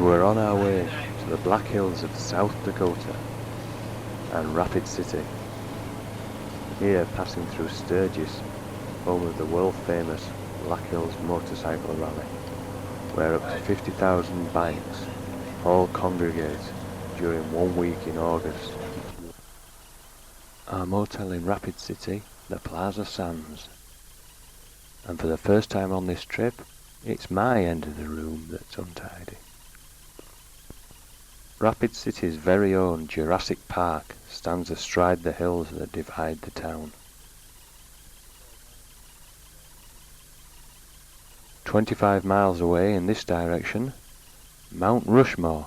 we're on our way to the Black Hills of South Dakota and Rapid City. Here, passing through Sturgis, home of the world-famous Black Hills Motorcycle Rally, where up to 50,000 bikes all congregate during 1 week in August. Our motel in Rapid City, the Plaza Sands. And for the first time on this trip, it's my end of the room that's untidy. Rapid City's very own Jurassic Park stands astride the hills that divide the town. 25 miles away in this direction, Mount Rushmore.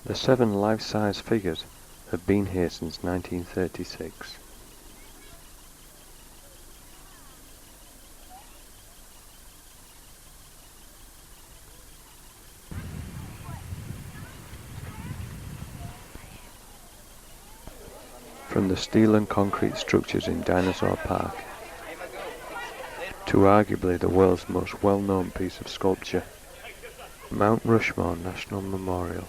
The 7 life-size figures have been here since 1936. From the steel and concrete structures in Dinosaur Park to arguably the world's most well-known piece of sculpture, Mount Rushmore National Memorial.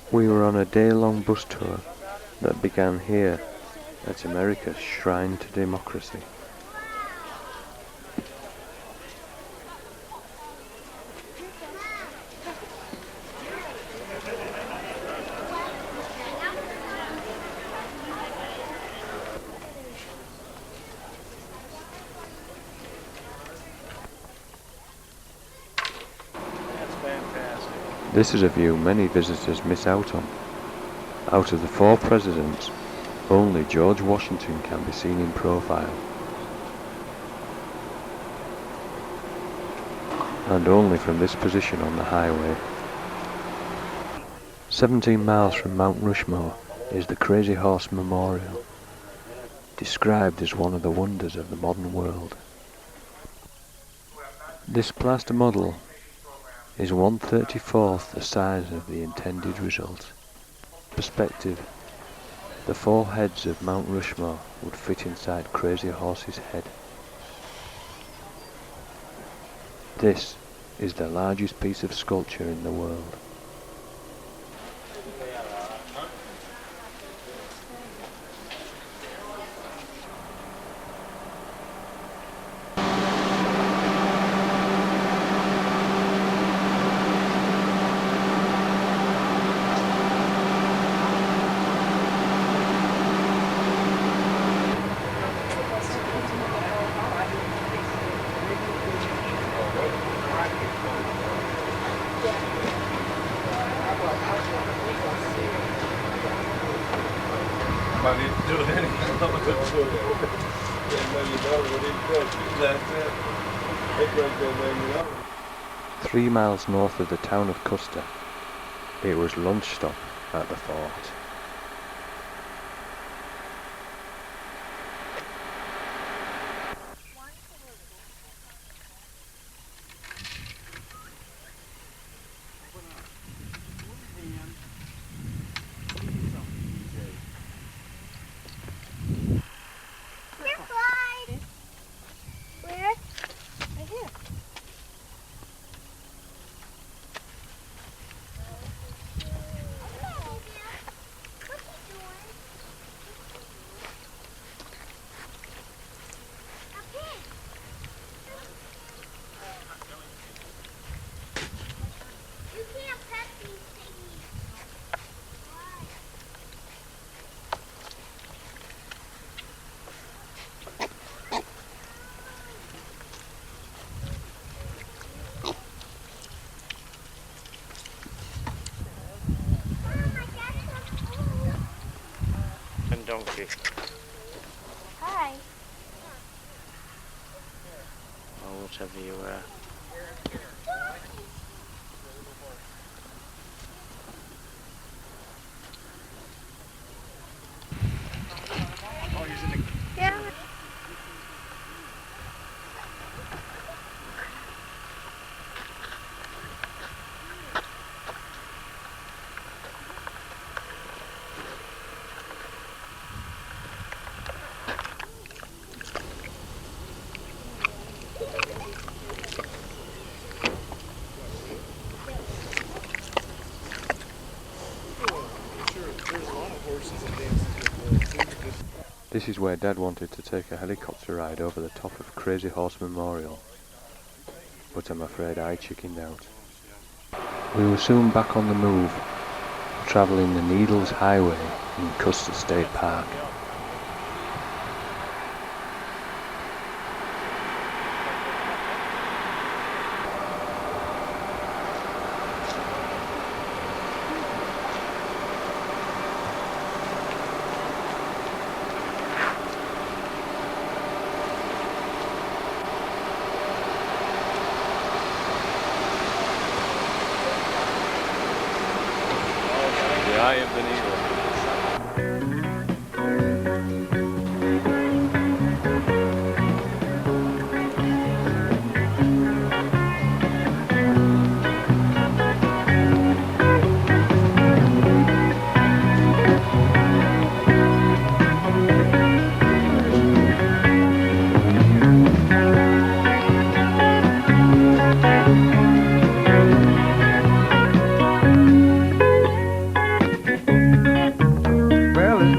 We were on a day-long bus tour that began here at America's Shrine to Democracy. This is a view many visitors miss out on. Out of the 4 presidents, only George Washington can be seen in profile. And only from this position on the highway. 17 miles from Mount Rushmore is the Crazy Horse Memorial, described as one of the wonders of the modern world. This plaster model is 1/34th the size of the intended result. Perspective: the 4 heads of Mount Rushmore would fit inside Crazy Horse's head. This is the largest piece of sculpture in the world. Three miles north of the town of Custer, it was lunch stop at the fort. Donkey. Hi. Or whatever you This is where Dad wanted to take a helicopter ride over the top of Crazy Horse Memorial, but I'm afraid I chickened out. We were soon back on the move, travelling the Needles Highway in Custer State Park. The eye of the needle.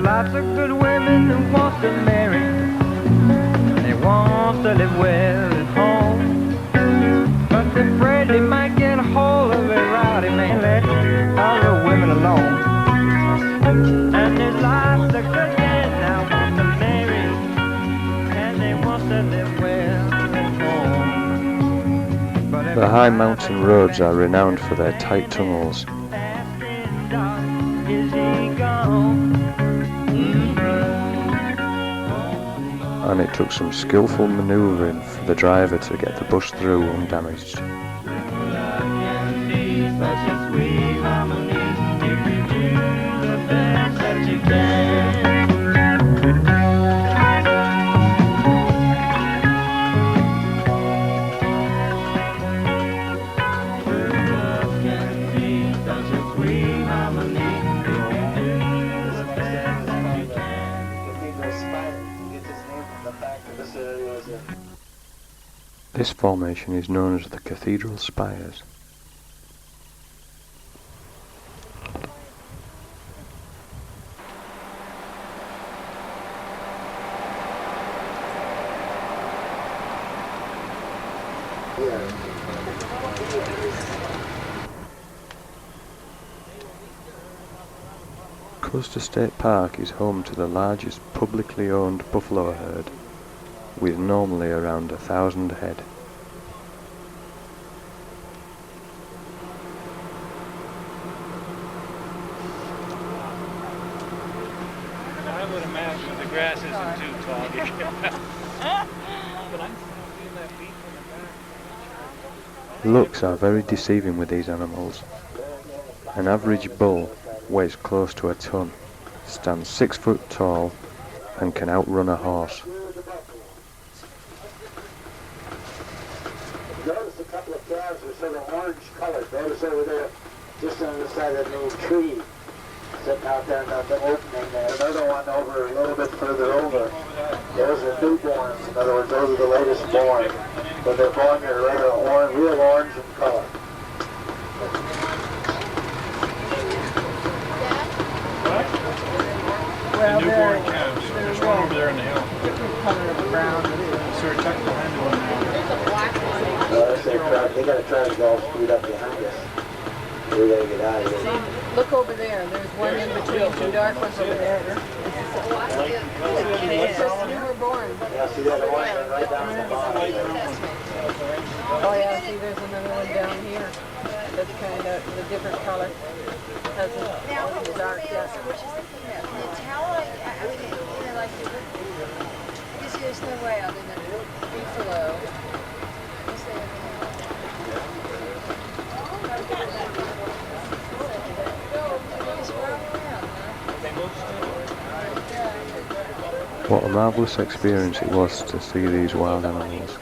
Lots of good women who want to marry, and they want to live well at home, but they're afraid they might get a hold of a rowdy man. Let all the women alone. And there's lots of good men now want to marry, and they want to live well at home. But The high mountain roads are renowned for their tight tunnels. Is he gone? And it took some skillful manoeuvring for the driver to get the bus through undamaged. This formation is known as the Cathedral Spires. Custer State Park is home to the largest publicly owned buffalo herd, with normally around 1,000 head. I would imagine the grass isn't too tall. But I'm feeling that beat from the back. Looks are very deceiving with these animals. An average bull weighs close to a ton, stands 6 foot tall, and can outrun a horse. Notice a couple of calves are sort of orange colored. Notice over there, just on the side of that little tree, sitting out there in the opening there. Another one over a little bit further over. Those are newborns. In other words, those are the latest born. But they're born, they're rather orange, real orange in color. The newborn calves. There's one over there in the hill. Different color of brown. So we're tucked behind the one now. They got to try to go speed up behind us. We got to get out of here. See, look over there. There's one in between two dark ones over there. It's just you were born. Yeah, see that one right down the bottom there. Oh yeah, see there's another one down here. That's kind of the different color. Has a dark, yes. Which is the female? Can you tell? I mean, you know, like, because there's no way other than buffalo. What a marvellous experience it was to see these wild animals.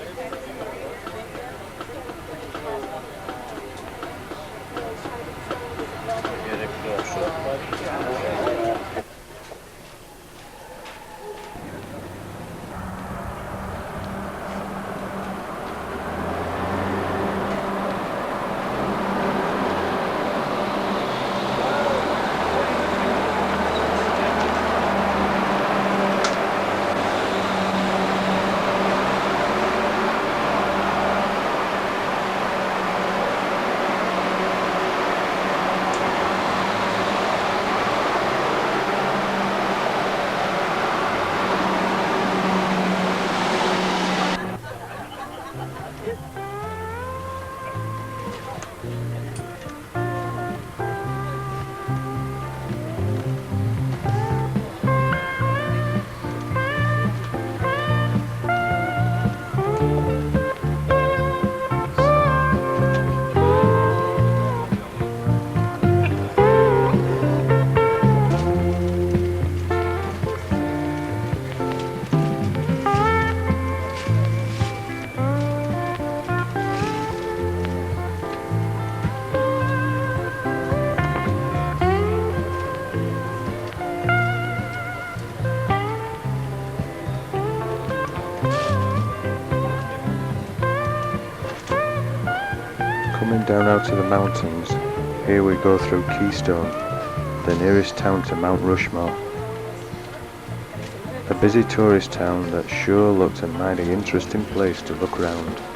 down out to the mountains, here we go through Keystone, the nearest town to Mount Rushmore. A busy tourist town that sure looked a mighty interesting place to look round.